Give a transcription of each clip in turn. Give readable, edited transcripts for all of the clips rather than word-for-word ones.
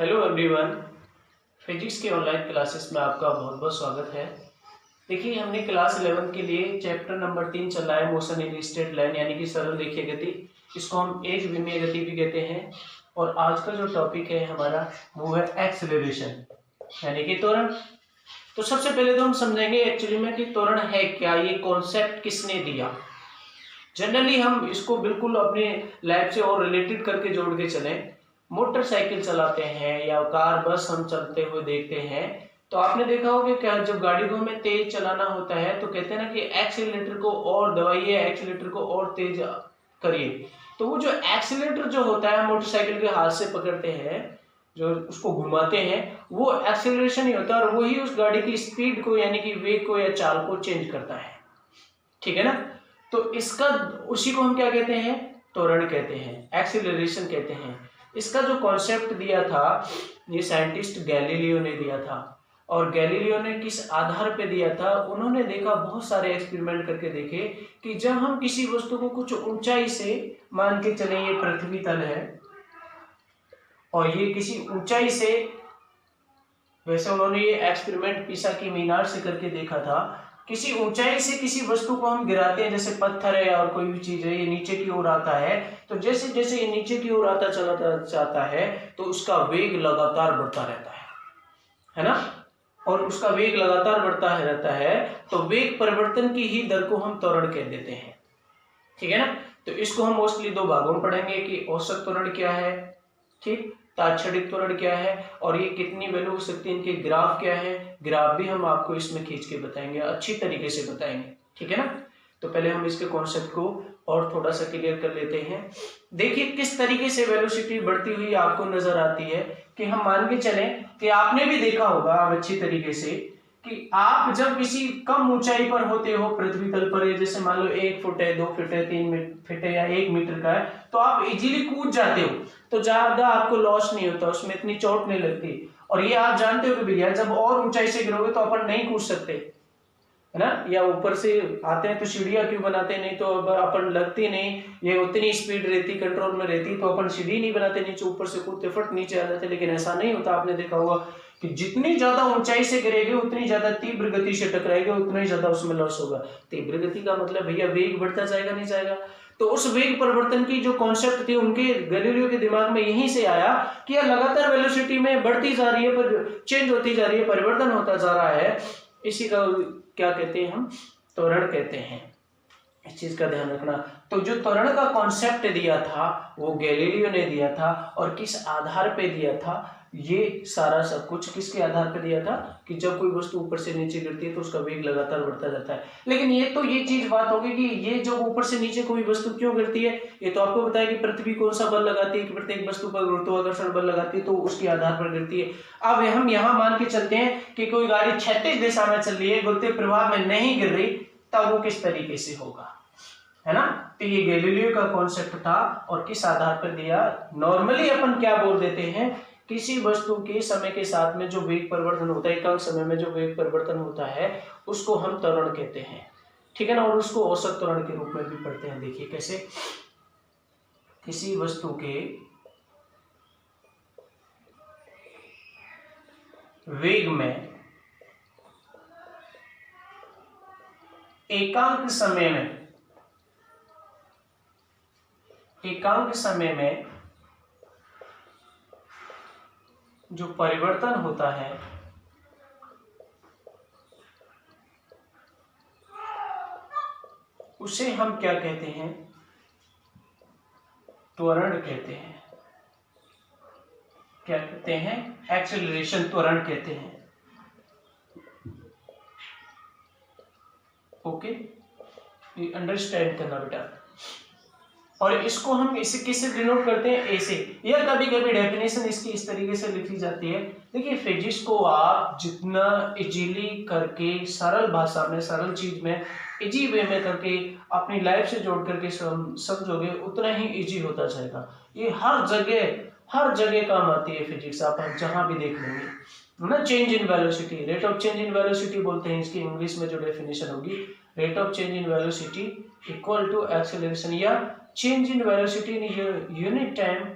Hello everyone, physics के online classes में आपका बहुत बहुत स्वागत है। देखिए, हमने क्लास 11 के लिए चैप्टर नंबर 3 चला है, मोशन इन स्ट्रेट लाइन यानी कि सरल रेखीय गति। इसको हम एक विमीय गति भी कहते हैं। और आज का जो टॉपिक है हमारा वो है एक्सेलरेशन यानी कि त्वरण। तो सबसे पहले तो हम समझेंगे एक्चुअली में कि त्वरण है क्या, ये कॉन्सेप्ट किसने दिया। जनरली हम इसको बिल्कुल अपने लाइफ से और रिलेटेड करके जोड़ के चलें। मोटरसाइकिल चलाते हैं या कार बस हम चलते हुए देखते हैं तो आपने देखा होगा क्या, जब गाड़ी को हमें तेज चलाना होता है तो कहते हैं ना कि एक्सीलरेटर को और दबाइए, एक्सीलरेटर को और तेज करिए। तो वो जो एक्सीलरेटर जो होता है मोटरसाइकिल के हाथ से पकड़ते हैं, जो उसको घुमाते हैं, वो एक्सीलरेशन ही होता है और वही उस गाड़ी की स्पीड को यानी कि वेग को या चाल को चेंज करता है। ठीक है ना। तो इसका उसी को हम क्या कहते हैं, त्वरण कहते हैं, एक्सीलरेशन कहते हैं। इसका जो कॉन्सेप्ट दिया था ये साइंटिस्ट गैलीलियो ने दिया था। और गैलीलियो ने किस आधार पे दिया था, उन्होंने देखा, बहुत सारे एक्सपेरिमेंट करके देखे कि जब हम किसी वस्तु को कुछ ऊंचाई से, मान के चले ये पृथ्वी तल है और ये किसी ऊंचाई से, वैसे उन्होंने ये एक्सपेरिमेंट पीसा की मीनार से करके देखा था, किसी ऊंचाई से किसी वस्तु को हम गिराते हैं, जैसे पत्थर है और कोई भी चीज है, ये नीचे की ओर आता है, तो जैसे जैसे ये नीचे की ओर आता चला जाता है तो उसका वेग लगातार बढ़ता रहता है ना। और उसका वेग लगातार बढ़ता रहता है तो वेग परिवर्तन की ही दर को हम त्वरण कह देते हैं। ठीक है ना। तो इसको हम मोस्टली दो भागों में पढ़ेंगे कि औसत त्वरण क्या है, ठीक, तात्क्षणिक त्वरण क्या है और ये कितनी वैल्यू हो सकती है, इनके ग्राफ क्या है, ग्राफ भी हम आपको इसमें खींच के बताएंगे, अच्छी तरीके से बताएंगे। ठीक है ना। तो पहले हम इसके कॉन्सेप्ट को और थोड़ा सा क्लियर कर लेते हैं। देखिए किस तरीके से वेलोसिटी बढ़ती हुई आपको नजर आती है कि हम मान के चलें कि आपने भी देखा होगा अच्छी तरीके से कि आप जब किसी कम ऊंचाई पर होते हो पृथ्वी तल पर, जैसे मान लो 1 फुट है, 2 फुट है, 3 फुट है या 1 मीटर का है, तो आप इजीली कूद जाते हो, तो ज्यादा आपको लॉस नहीं होता, उसमें इतनी चोट नहीं लगती। और ये आप जानते हो कि भैया जब और ऊंचाई से गिरोगे तो अपन नहीं कूद सकते, है ना। या ऊपर से आते हैं तो सीढ़ियां क्यों बनाते, नहीं तो अपन लगती नहीं, ये उतनी स्पीड रहती, कंट्रोल में रहती, तो अपन सीढ़ी नहीं बनाते नीचे, ऊपर से कूदते फट नीचे आ जाते। लेकिन ऐसा नहीं होता, आपने देखा होगा कि जितनी ज्यादा ऊंचाई से गिरेगी उतनी ज्यादा तीव्र गति से टकराएगी, उतना ही ज्यादा उसमें लॉस होगा। तीव्र गति का मतलब भैया वेग बढ़ता जाएगा, नहीं जाएगा। तो उस वेग परिवर्तन की जो कॉन्सेप्ट थी उनके गैलीलियो के दिमाग में यहीं से आया कि यह लगातार वेलोसिटी में बढ़ती जा रही है, पर चेंज होती जा रही है, परिवर्तन होता जा रहा है, इसी का क्या कहते हैं हम, त्वरण कहते हैं। इस चीज का ध्यान रखना। तो जो त्वरण का कॉन्सेप्ट दिया था वो गैलीलियो ने दिया था। और किस आधार पे दिया था, ये सारा सब कुछ किसके आधार पे दिया था कि जब कोई वस्तु ऊपर से नीचे गिरती है तो उसका वेग लगातार बढ़ता जाता है। लेकिन ये चीज बात होगी कि ये जो ऊपर से नीचे कोई वस्तु क्यों गिरती है, ये तो आपको बताया कि पृथ्वी कौन सा बल लगाती है, कि प्रत्येक वस्तु पर गुरुत्वाकर्षण बल लगाती है, तो उसके आधार पर गिरती है। अब हम यहाँ मान के चलते हैं कि कोई गाड़ी क्षैतिज दिशा में चल रही है, गुरुत्वीय प्रभाव में नहीं गिर रही, तब वो किस तरीके से होगा, है ना। तो ये गैलीलियो का कॉन्सेप्ट था और किस आधार पर दिया। नॉर्मली अपन क्या बोल देते हैं, किसी वस्तु के समय के साथ में जो वेग परिवर्तन होता है, कम समय में जो वेग परिवर्तन होता है उसको हम त्वरण कहते हैं। ठीक है ना। और उसको औसत त्वरण के रूप में भी पढ़ते हैं। देखिए कैसे, किसी वस्तु के वेग में एकांक समय में जो परिवर्तन होता है उसे हम क्या कहते हैं, त्वरण कहते हैं। क्या कहते हैं, एक्सेलरेशन, त्वरण कहते हैं। ओके, ये अंडरस्टैंड करना बेटा। और इसको हम इसे किससे डिनोट करते हैं, ए से, या कभी कभी डेफिनेशन इसकी इस तरीके से लिखी जाती है। देखिए फिजिक्स को आप जितना इजीली करके, सरल भाषा में, सरल चीज में, इजी वे में करके अपनी लाइफ से जोड़ करके समझोगे उतना ही इजी होता जाएगा। ये हर जगह काम आती है फिजिक्स, आप जहां भी देख लेंगे ना। Change in velocity, rate of change in velocity बोलते हैं इसकी इंग्लिश में जो डेफिनेशन होगी, rate of change in velocity equal to acceleration, या change in velocity in unit time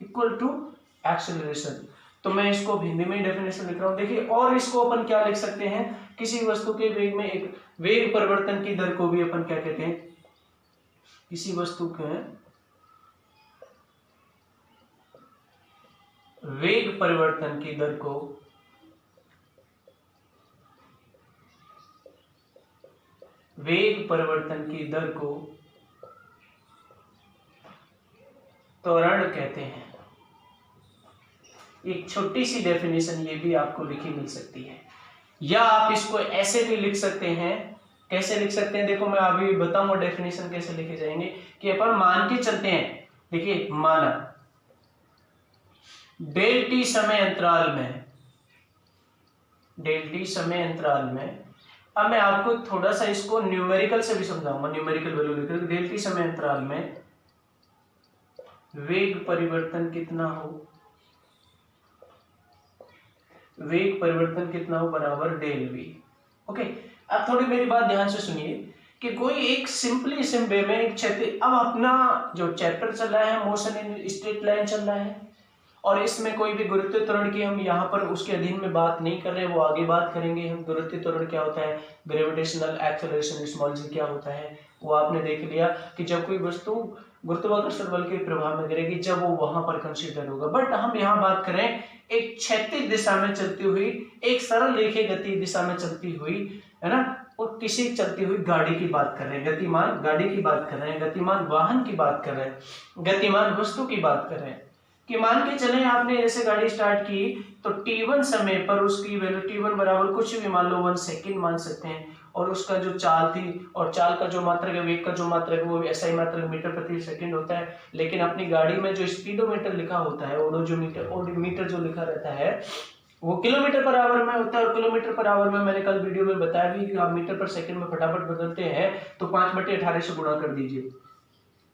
equal to acceleration. तो मैं इसको हिंदी में डेफिनेशन लिख रहा हूं। देखिए, और इसको अपन क्या लिख सकते हैं, किसी वस्तु के वेग में एक वेग परिवर्तन की दर को भी अपन क्या कहते हैं, किसी वस्तु के वेग परिवर्तन की दर को त्वरण कहते हैं। एक छोटी सी डेफिनेशन ये भी आपको लिखी मिल सकती है, या आप इसको ऐसे भी लिख सकते हैं। कैसे लिख सकते हैं, देखो मैं अभी बताऊंगा डेफिनेशन कैसे लिखे जाएंगे, कि अपन मान के चलते हैं। देखिए, माना डेल टी समय अंतराल में, अब मैं आपको थोड़ा सा इसको न्यूमेरिकल से भी समझाऊंगा, न्यूमेरिकल वैल्यू लिख, डेल टी समय अंतराल में वेग परिवर्तन कितना हो बराबर डेल वी। ओके, अब थोड़ी मेरी बात ध्यान से सुनिए कि कोई एक सिंपली वे में एक क्षैतिज, अब अपना जो चैप्टर चल रहा है मोशन इन स्ट्रेट लाइन चल रहा है, और इसमें कोई भी गुरुत्व त्वरण की हम यहाँ पर उसके अधीन में बात नहीं कर रहे हैं, वो आगे बात करेंगे हम। गुरुत्व त्वरण क्या होता है, ग्रेविटेशनल एक्सेलरेशन स्मॉल जी क्या होता है, वो आपने देख लिया कि जब कोई वस्तु गुरुत्वाकर्षण बल के प्रभाव में गिरेगी जब वो वहां पर कंसीडर होगा। बट हम यहाँ बात करें एक क्षैतिज दिशा में चलती हुई, एक सरल रेखीय गति दिशा में चलती हुई, है ना, और किसी चलती हुई गाड़ी की बात कर रहे हैं, गतिमान गाड़ी की बात कर रहे हैं, गतिमान वाहन की बात कर रहे हैं, गतिमान वस्तु की बात कर रहे हैं। कि मान के चले आपने ऐसे गाड़ी स्टार्ट की तो t1 समय पर उसकी वैल्यू t1 बराबर कुछ भी मान लो 1 सेकंड मान सकते हैं, और उसका जो चाल थी, और चाल का जो मात्रक है, वेग का जो मात्रक है, वो ऐसा ही मात्रक मीटर प्रति सेकंड होता है। लेकिन अपनी गाड़ी में जो स्पीडोमीटर लिखा होता है, ओडोमीटर जो लिखा रहता है, वो किलोमीटर पर आवर में होता है। और किलोमीटर पर आवर में मैंने कल वीडियो में बताया भी कि आप मीटर पर सेकंड में फटाफट बदलते हैं तो 5/18 से गुणा कर दीजिए,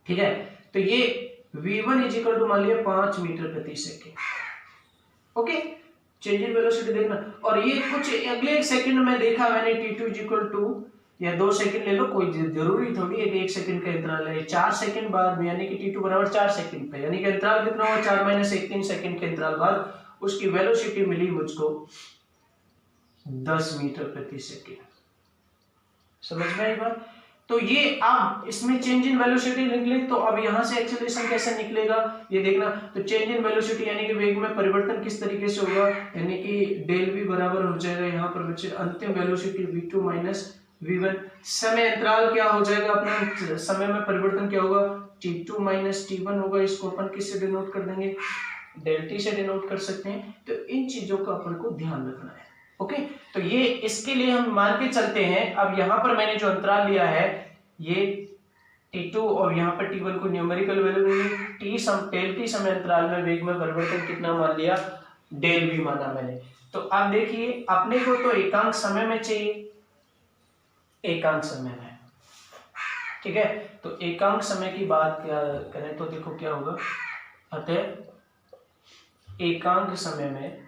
ठीक है। तो ये v1 इज इक्वल टू मान लिया 5 मीटर प्रति second. Okay, change in velocity देखना, और ये कुछ अगले एक सेकंड में देखा मैंने t2 इज इक्वल टू, या 2 सेकंड ले लो, कोई जरूरी थोड़ी है कि 1 सेकंड का इंतराल है। 4 सेकंड बाद में, यानी कि t2 बराबर 4 सेकंड पे, यानी कि इंतराल कितना हुआ, 4 - 1 3 सेकंड के इंतराल बाद उसकी वेलोसिटी मिली मुझको 10 मीटर प्रति सेकंड। समझ में आई बात। तो ये अब इसमें चेंज इन वेलोसिटी निकले, तो अब यहां से एक्सेलरेशन कैसे निकलेगा ये देखना। तो चेंज इन वेलोसिटी यानी कि वेग में परिवर्तन किस तरीके से होगा, यानी कि डेल वी बराबर हो जाएगा यहाँ पर बच्चे अंतिम वेलोसिटी v2 - v1। समय अंतराल क्या हो जाएगा अपना, समय में परिवर्तन क्या होगा, t2 - t1 होगा। इसको अपन किससे डिनोट कर देंगे, डेल टी से डिनोट कर सकते हैं। तो इन चीजों का अपन को ध्यान रखना है। ओके, तो ये इसके लिए हम मान के चलते हैं। अब यहां पर मैंने जो अंतराल लिया है ये t2 और यहाँ पर t1 को न्यूमेरिकल वैल्यू डेल टी समय अंतराल में वेग में परिवर्तन कितना मान लिया, डेल वी माना मैंने। तो अब देखिए अपने को तो एकांक समय में चाहिए, एकांक समय में, ठीक है। तो एकांक समय की बात क्या करें तो देखो क्या होगा, अतः एकांक समय में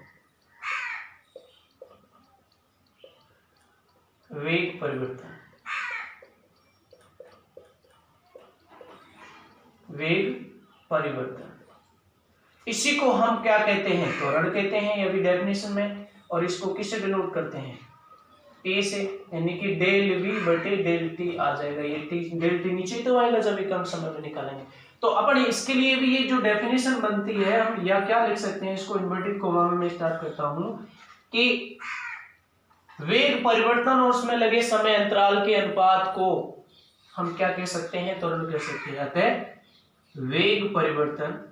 वेग परिवर्तन, इसी को हम क्या कहते हैं, त्वरण कहते हैं, ये भी डेफिनेशन में। और इसको किससे डिनोट करते हैं, ए से, यानी कि डेल वी बटे डेल टी आ जाएगा। ये डेल टी नीचे तो आएगा जब एकांक समय में निकालेंगे। तो अपन इसके लिए भी ये जो डेफिनेशन बनती है हम या क्या लिख सकते हैं, इसको इन्वर्टेड कोमा में मैं स्टार्ट करता हूं कि वेग परिवर्तन और उसमें लगे समय अंतराल के अनुपात को हम क्या कह सकते हैं, त्वरण कह सकते हैं। अतः वेग परिवर्तन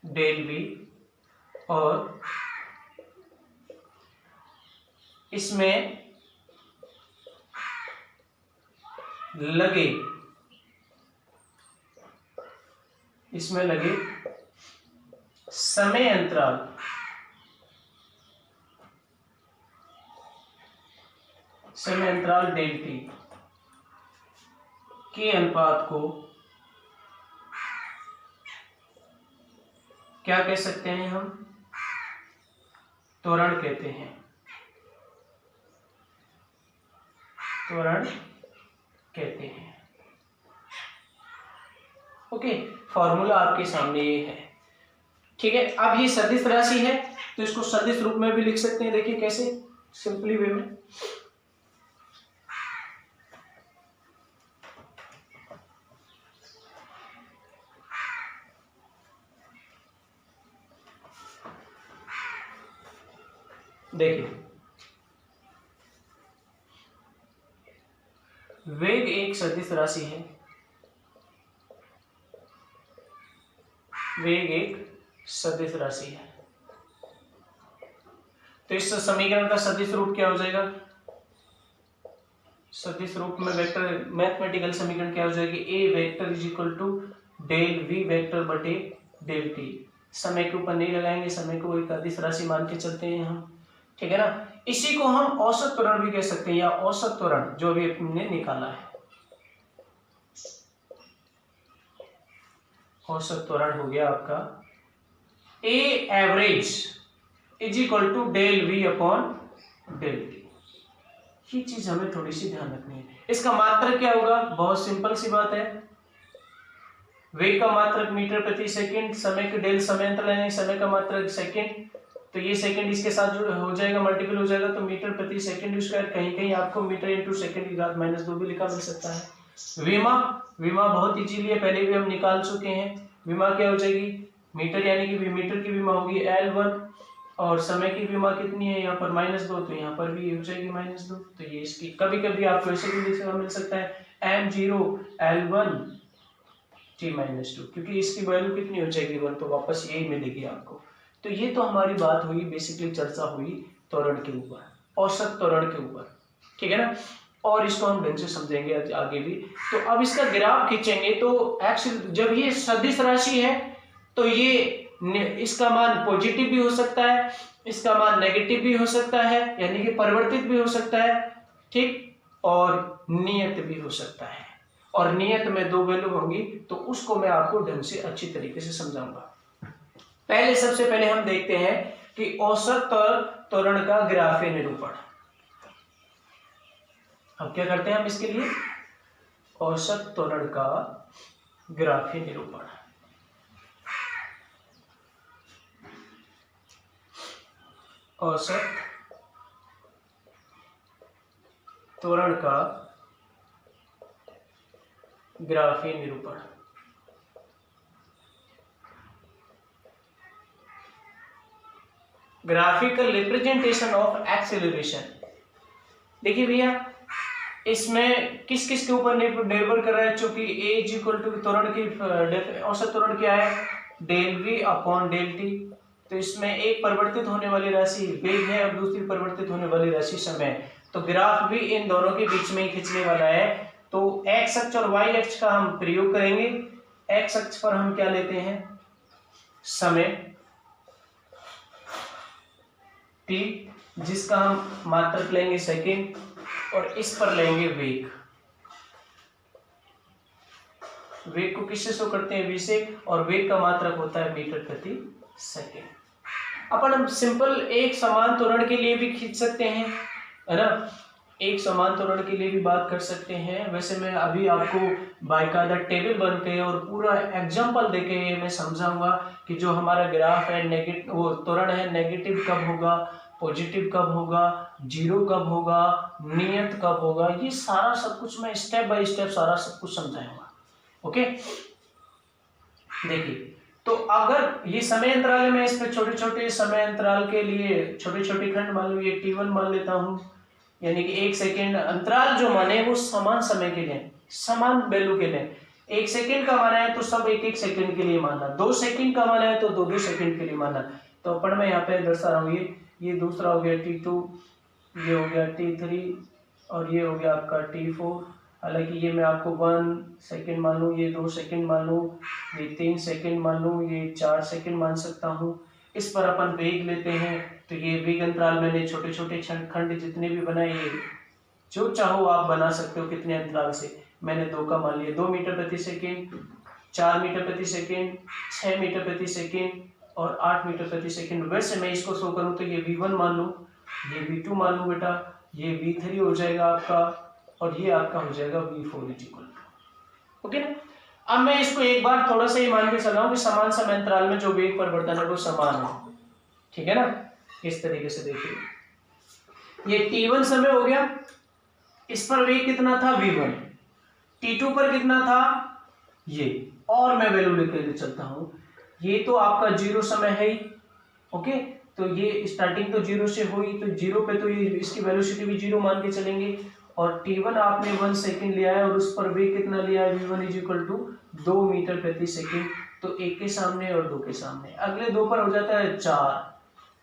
डेल वी और इसमें लगे समय अंतराल डेल टी के अनुपात को क्या कह सकते हैं, हम त्वरण कहते हैं, त्वरण कहते हैं। ओके, फॉर्मूला आपके सामने ये है। ठीक है, अब ये सदिश राशि है तो इसको सदिश रूप में भी लिख सकते हैं। देखिए कैसे, सिंपली वे में। देखिए वेग एक सदिश राशि है, वेग एक सदिश राशि है, तो इस समीकरण का सदिश रूप क्या हो जाएगा? सदिश रूप में वेक्टर मैथमेटिकल समीकरण क्या हो जाएगी? A vector is equal to del V vector बटे डेल टी। समय के ऊपर नहीं लगाएंगे, समय को एक अदिश राशि मान के चलते हैं हम, ठीक है ना। इसी को हम औसत त्वरण भी कह सकते हैं, या औसत त्वरण जो भी हमने निकाला है। औसत त्वरण हो गया आपका A average is equal to del V upon del T. ये चीज हमें थोड़ी सी ध्यान रखनी है। इसका मात्रक क्या होगा? बहुत सिंपल सी बात है, वेग का मात्रक मीटर प्रति सेकंड, समय के डेल समय अंतर यानी समय का मात्रक सेकंड, तो ये सेकंड इसके साथ जो हो जाएगा मल्टीपल हो जाएगा, तो मीटर प्रति सेकंड स्क्वायर, कहीं कहीं आपको मीटर इंटू सेकंड की घात -2 भी लिखा मिल सकता है। विमा, विमा बहुत इजीली है, पहले भी हम निकाल चुके हैं। विमा क्या हो जाएगी? मीटर यानी कि मीटर की विमा होगी L1, और समय की विमा कितनी है यहाँ पर -2, तो यहाँ पर भी हो जाएगी -2। तो ये इसकी कभी कभी आपको ऐसे भी मिल सकता है m0 L1 t -2, क्योंकि इसकी वैल्यू कितनी हो जाएगी 1, तो वापस यही मिलेगी आपको। तो ये तो हमारी बात हुई, बेसिकली चर्चा हुई त्वरण के ऊपर, औसत त्वरण के ऊपर, ठीक है ना। और इसको हम ढंग से समझेंगे आगे भी। तो अब इसका ग्राफ खींचेंगे तो एक्स, जब ये सदिश राशि है तो ये इसका मान पॉजिटिव भी हो सकता है, इसका मान नेगेटिव भी हो सकता है, यानी कि परिवर्तित भी हो सकता है, ठीक, और नियत भी हो सकता है। और नियत में 2 वैल्यू होंगी, तो उसको मैं आपको ढंग से अच्छी तरीके से समझाऊंगा। पहले सबसे पहले हम देखते हैं कि औसत त्वरण का ग्राफीय निरूपण। अब क्या करते हैं हम इसके लिए? औसत त्वरण का ग्राफीय निरूपण। औसत त्वरण का ग्राफीय निरूपण। Graphical representation of acceleration. देखिए भैया, इसमें किस किस के ऊपर निर्भर कर रहा है? चूंकि a इज इक्वल टू त्वरण की औसत त्वरण क्या है? Del v upon del T. तो इसमें एक परिवर्तित होने वाली राशि वेग है और दूसरी परिवर्तित होने वाली राशि समय। तो ग्राफ भी इन दोनों के बीच में ही खींचने वाला है। तो x अक्ष और y अक्ष का हम प्रयोग करेंगे। x अक्ष पर हम क्या लेते हैं? समय t, जिसका हम मात्रक लेंगे सेकेंड, और इस पर लेंगे वेग। वेग को किससे शो करते हैं? v से, और वेग का मात्रक होता है मीटर प्रति सेकेंड। अपन हम सिंपल एक समान त्वरण के लिए भी खींच सकते हैं, है ना, एक समान त्वरण के लिए भी बात कर सकते हैं। वैसे मैं अभी आपको बाकायदा टेबल बन के और पूरा एग्जांपल देके मैं समझाऊंगा कि जो हमारा ग्राफ है नेगेटिव, वो त्वरण है, नेगेटिव कब होगा, पॉजिटिव कब होगा, जीरो कब होगा, नियत कब होगा, ये सारा सब कुछ मैं स्टेप बाय स्टेप सारा सब कुछ समझाऊंगा। ओके, देखिए, तो अगर ये समय अंतराल है, मैं इस पे छोटे छोटे समय अंतराल के लिए छोटे छोटे खंड मान लो, ये t1 मान लेता हूं, यानी कि 1 सेकेंड अंतराल जो माने वो समान समय के लिए, समान वैल्यू के लिए। 1 सेकेंड का माना है तो सब 1-1 सेकेंड के लिए मानना, 2 सेकेंड का माना है तो 2-2 सेकेंड के लिए मानना। तो अपन मैं यहाँ पे दर्शा रहा हूँ, ये दूसरा हो गया t2, ये हो गया t3, और ये हो गया आपका t4। हालांकि ये मैं आपको 1 सेकेंड मान लूँ, ये 2 सेकेंड मान लूँ, ये 3 सेकेंड मान लूँ, ये 4 सेकेंड मान सकता हूँ। इस पर अपन वेग लेते हैं, तो ये वेग अंतराल मैंने छोटे छोटे खंड जितने भी बनाए, ये जो चाहो आप बना सकते हो कितने अंतराल से। मैंने 2 का मान लिया, 2 मीटर प्रति सेकेंड, 4 मीटर प्रति सेकेंड, 6 मीटर प्रति सेकेंड और 8 मीटर प्रति सेकेंड। वैसे मैं इसको शो करूँ तो ये v1 मान लूँ, ये v2 मान लूँ बेटा, ये v3 हो जाएगा आपका, और ये आपका हो जाएगा v4 इक्वल। ओके ना। अब मैं इसको एक बार थोड़ा सा ही मान के चला हूं कि समान समय अंतराल में जो वेग परिवर्तन है वो समान है, ठीक है ना। इस तरीके से देखिए, ये t1 समय हो गया, इस पर वेग कितना था v1, t2 पर कितना था ये, और मैं वैल्यू लेकर चलता हूं, ये तो आपका 0 समय है ही, ओके। तो ये स्टार्टिंग तो 0 से हुई, तो 0 पे तो ये इसकी वेलोसिटी भी 0 मान के चलेंगे, और t1 आपने 1 सेकंड लिया है और उस पर वेग कितना लिया है v1 is equal to 2 metre प्रति सेकंड। तो एक के सामने और दो के सामने, अगले दो पर हो जाता है 4,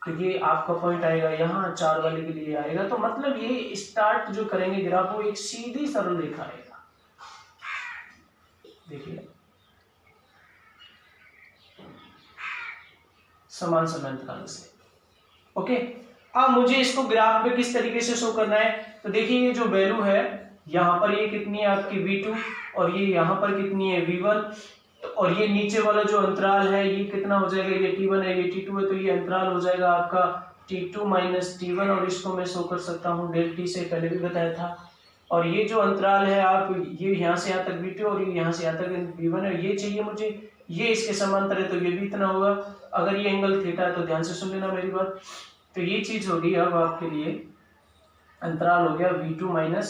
तो ये आपका पॉइंट आएगा यहाँ 4 वाले के लिए आएगा। तो मतलब ये स्टार्ट जो करेंगे ग्राफ वो एक सीधी सरल रेखा आएगा, देखिए समान समय अंतराल से, ओके। अब मुझे इसको ग्राफ में किस तरीके से शो करना है, तो देखिए ये जो वैल्यू है यहाँ पर ये कितनी है आपकी v2, और ये यहाँ पर कितनी है v1, और ये नीचे वाला जो अंतराल है ये कितना हो जाएगा, ये t1 है ये t2 है, तो ये अंतराल हो जाएगा आपका t2 माइनस t1, और इसको मैं शो कर सकता हूँ डेल t से, पहले भी बताया था। और ये जो अंतराल है आप ये यहाँ से यहाँ तक v2 और ये यहाँ से यहाँ तक v1 है, ये चाहिए मुझे, ये इसके समांतर है तो ये भी इतना होगा। अगर ये एंगल थीटा है तो ध्यान से सुन लेना मेरी बात। तो ये चीज होगी अब आपके लिए, अंतराल हो गया v2 माइनस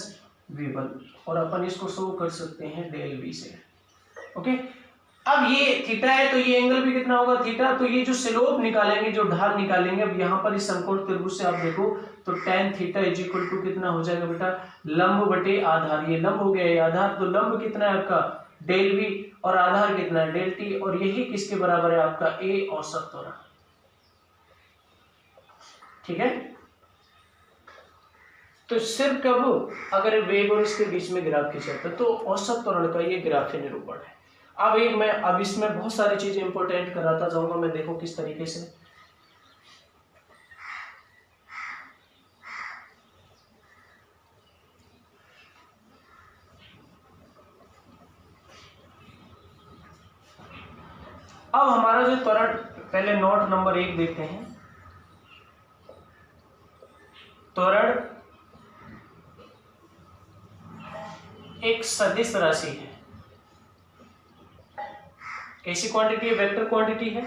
v1, और अपन इसको शो कर सकते हैं डेल v से, ओके। अब ये थीटा है तो ये एंगल भी कितना होगा थीटा, तो ये जो स्लोप निकालेंगे, जो ढाल निकालेंगे, अब यहाँ पर इस समकोण त्रिभुज से आप देखो तो tan theta is equal to कितना हो जाएगा बेटा, लंब बटे आधार, ये लंब हो गया ये आधार, तो लंब कितना है आपका डेल v, और आधार कितना है डेल t, और यही किसके बराबर है आपका a औसत त्वरण, ठीक है। तो सिर्फ कब अगर वेग और इसके बीच में ग्राफ खींचा तो औसत त्वरण का ये ग्राफीय निरूपण है। अब एक मैं अब इसमें बहुत सारी चीजें इंपॉर्टेंट कराता जाऊंगा मैं, देखो किस तरीके से। अब हमारा जो त्वरण, पहले नोट नंबर 1 देखते हैं। त्वरण एक सदिश राशि है, कैसी क्वांटिटी है, वेक्टर क्वांटिटी है,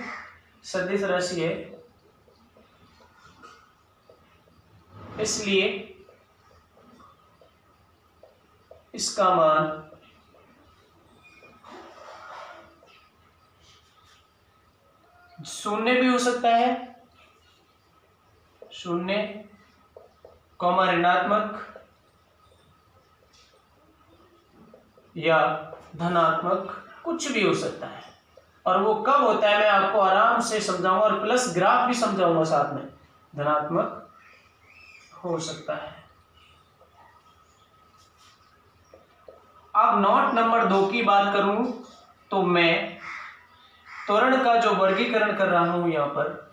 सदिश राशि है, इसलिए इसका मान शून्य भी हो सकता है, शून्य कॉमा ऋणात्मक या धनात्मक, कुछ भी हो सकता है। और वो कब होता है मैं आपको आराम से समझाऊंगा, और प्लस ग्राफ भी समझाऊंगा साथ में, धनात्मक हो सकता है। अब नोट नंबर 2 की बात करूं तो मैं त्वरण का जो वर्गीकरण कर रहा हूं यहां पर,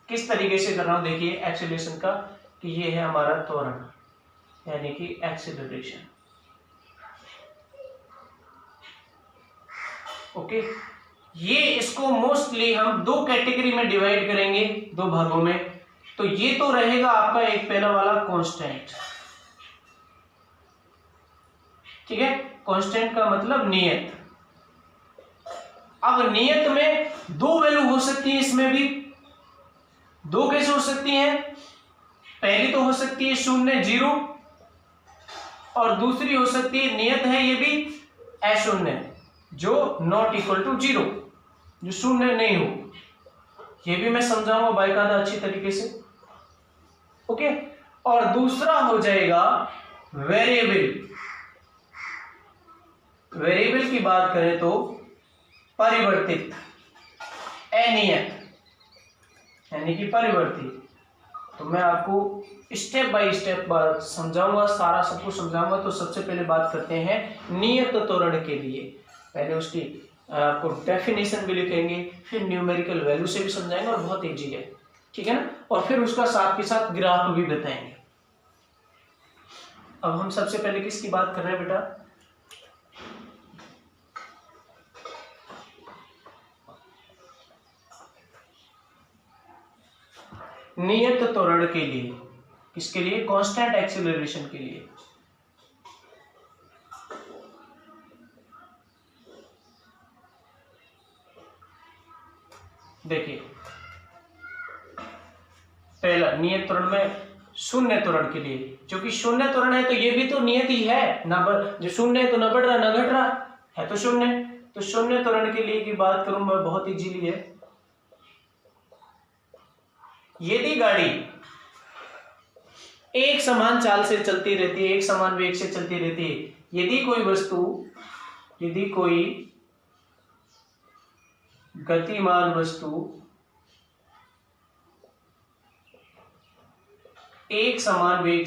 किस तरीके से कर रहा हूं, देखिए एक्सेलरेशन का, कि ये है हमारा त्वरण यानी कि एक्सेलरेशन, ओके। ये इसको मोस्टली हम 2 कैटेगरी में डिवाइड करेंगे, 2 भागों में। तो ये तो रहेगा आपका एक पहला वाला कांस्टेंट, ठीक है, कांस्टेंट का मतलब नियत। अब नियत में 2 वैल्यू हो सकती है, इसमें भी 2 कैसे हो सकती हैं, पहली तो हो सकती है 0 0, और दूसरी हो सकती है नियत है ये भी अशून्य, जो नॉट इक्वल टू 0, जो शून्य नहीं हो। ये भी मैं समझाऊंगा बाकायदा अच्छी तरीके से, ओके। और दूसरा हो जाएगा वेरिएबल। वेरिएबल की बात करें तो परिवर्तित, अनियत यानी कि परिवर्तित। तो मैं आपको स्टेप बाय स्टेप समझाऊंगा, सारा सब कुछ समझाऊंगा। तो सबसे पहले बात करते हैं नियत त्वरण के लिए, पहले उसकी आपको डेफिनेशन भी लिखेंगे, फिर न्यूमेरिकल वैल्यू से भी समझाएंगे, और बहुत इजी है, ठीक है ना। और फिर उसका साथ के साथ ग्राफ भी बताएंगे। अब हम सबसे पहले किसकी बात कर रहे हैं बेटा, नियत त्वरण के लिए। किसके लिए? कांस्टेंट एक्सीलरेशन के लिए। देखिए पहला नियत त्वरण में शून्य त्वरण के लिए, क्योंकि शून्य त्वरण है तो ये भी तो नियत ही है ना, जो शून्य है तो न बढ़ रहा ना घट रहा है, तो शून्य। तो शून्य त्वरण के लिए की बात करूं मैं, बहुत इजीली है। यदि गाड़ी एक समान चाल से चलती रहती है, एक समान वेग से चलती रहती है, यदि कोई वस्तु, यदि कोई गतिमान वस्तु एक समान वेग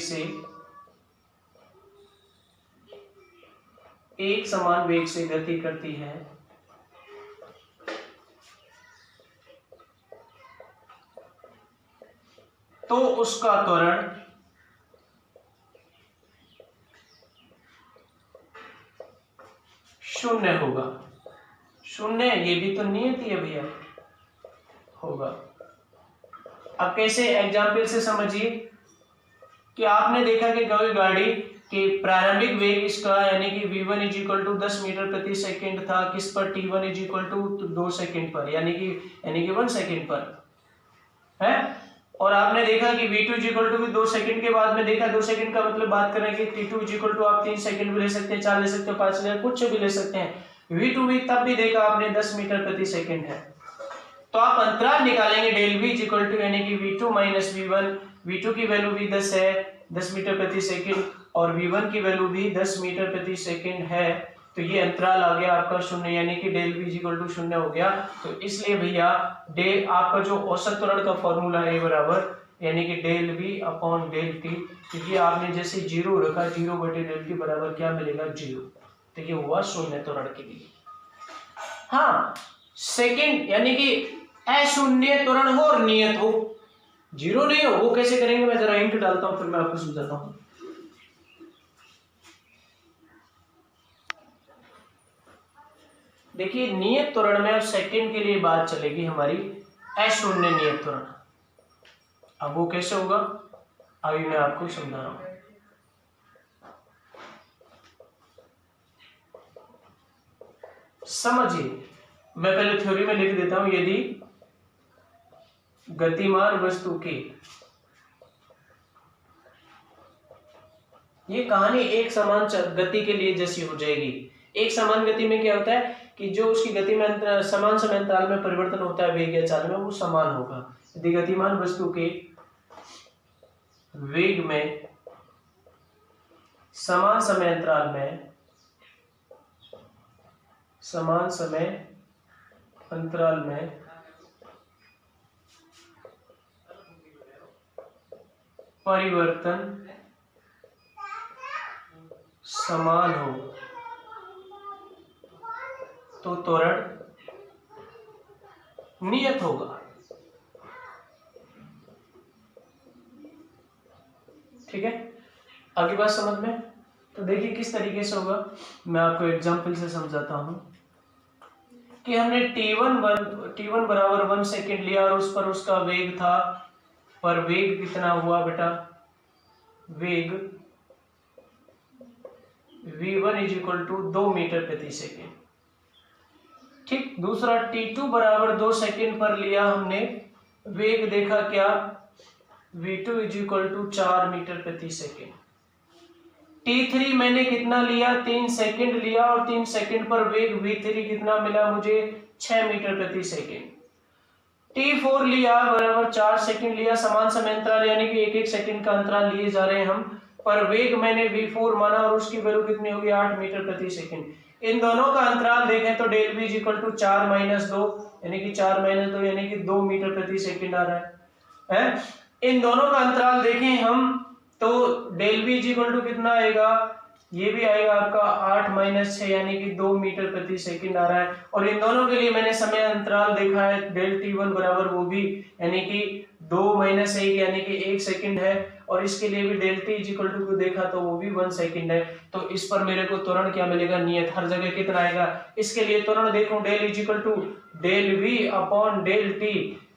से गति करती है, तो उसका त्वरण शून्य होगा। शून्य ये भी तो नियत ही है भैया, होगा। अब कैसे? एग्जाम्पल से समझिए कि आपने देखा कि कोई गाड़ी के प्रारंभिक वेग इसका यानी कि v1 = 10 मीटर प्रति सेकंड था, किस पर? t1 = 2 सेकंड पर, यानी कि 1 सेकंड पर है। और आपने देखा कि v2 = भी 2 सेकंड के बाद में देखा, 2 सेकंड का मतलब बात करें कि t2 = आप 3 सेकंड भी ले सकते हैं, 4 ले सकते हो, 5 ले, कुछ भी ले सकते हैं। v2 भी तब भी देखा आपने 10 मीटर प्रति सेकंड है। तो आप अंतराल निकालेंगे del v = यानी कि v2 - v1, v2 की वैल्यू भी 10 है, 10 मीटर प्रति सेकंड, और v1 की वैल्यू भी 10 मीटर प्रति सेकंड है। तो ये अंतराल आ गया आपका शून्य, यानी कि del v = शून्य हो गया। तो इसलिए भैया आपका जो औसत त्वरण का फॉर्मूला है बराबर यानी कि del v/del t, क्योंकि आपने जैसे 0 रखा, 0/del t बराबर क्या मिलेगा? 0। तो ये हुआ शून्य त्वरण के लिए। हाँ, सेकंड यानी कि अशून्य त्वरण हो और नियत हो, 0 नहीं हो, वो कैसे करेंगे? मैं जरा इंक डालता हूं, फिर मैं आपको समझाता हूं। देखिए नियत त्वरण में अब सेकंड के लिए बात चलेगी हमारी अशून्य नियत त्वरण। अब वो कैसे होगा अभी मैं आपको समझा रहा हूं। समझिए, मैं पहले थ्योरी में लिख देता हूं। यदि गतिमान वस्तु की, ये कहानी एक समान गति के लिए जैसी हो जाएगी। एक समान गति में क्या होता है कि जो उसकी गति में समान समय अंतराल में परिवर्तन होता है वेग या चाल में, वो समान होगा। यदि गतिमान वस्तु के वेग में समान समय अंतराल में परिवर्तन समान हो तो त्वरण नियत होगा। ठीक है, आगे बात समझ में? तो देखिए किस तरीके से होगा, मैं आपको एग्जांपल से समझाता हूं कि हमने t1 बराबर 1 सेकेंड लिया और उस पर उसका वेग था, पर वेग कितना हुआ बेटा? वेग v1 = 2 मीटर प्रति सेकेंड। ठीक, दूसरा t2 बराबर 2 सेकेंड पर लिया हमने, वेग देखा क्या? v2 = 4 मीटर प्रति सेकेंड। t3 मैंने कितना लिया? 3 सेकेंड लिया और 3 सेकेंड पर वेग v3 कितना मिला मुझे? 6 मीटर प्रति सेकेंड। t4 लिया बराबर 4 सेकेंड लिया, समान समय अंतराल यानी कि 1-1 सेकेंड का अंतराल लिए जा रहे हैं हम, पर वेग मैंने v4 माना और उसकी वैल्यू कितनी होगी? 8 मीटर प्रति सेकेंड। इन दोनों का अंतराल देखें तो del v = 4 - 2 यानी कि 4 - 2 यानी कि 2 मीटर प्रति सेकेंड आ रहा है। इन दोनों का अंतराल देखें हम तो del v = कितना आएगा? ये भी आएगा आपका 8 - 6 यानी कि 2 मीटर प्रति सेकंड आ रहा है। और इन दोनों के लिए मैंने समय अंतराल देखा है del t1 बराबर वो भी यानी कि 2 - 1 यानी कि 1 सेकंड है, और इसके लिए भी del t = को देखा तो वो भी 1 सेकंड है। तो इस पर मेरे को त्वरण क्या मिलेगा? नियत। हर जगह कितना आएगा? इसके लिए त्वरण देखो del v/del t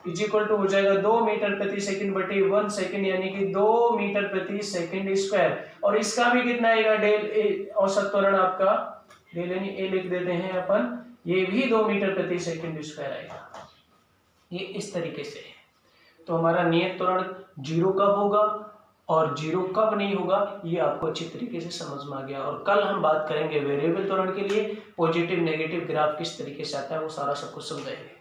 is equal to हो जाएगा 2 मीटर प्रति सेकंड बटे 1 सेकंड, यानी कि 2 मीटर प्रति सेकंड स्क्वायर। और इसका भी कितना आएगा, डेल ए औसत त्वरण आपका, डेल यानी ए लिख देते हैं अपन, ये भी 2 मीटर प्रति सेकंड स्क्वायर आएगा। ये इस तरीके से है। तो हमारा नियत त्वरण जीरो कब होगा और जीरो कब नहीं होगा, ये आपको अच्छी तरीके से समझ में आ गया। और कल हम बात करेंगे वेरिएबल त्वरण के लिए पॉजिटिव नेगेटिव ग्राफ किस तरीके से आता है, वो सारा सब कुछ समझाएंगे।